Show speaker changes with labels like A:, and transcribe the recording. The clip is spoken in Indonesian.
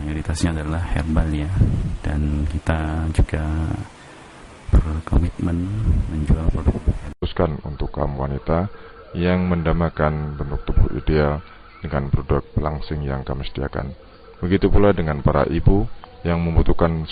A: mayoritasnya adalah herbal ya, dan kita juga berkomitmen menjual produk
B: Teruskan untuk kaum wanita yang mendambakan bentuk tubuh ideal dengan produk pelangsing yang kami sediakan. Begitu pula dengan para ibu yang membutuhkan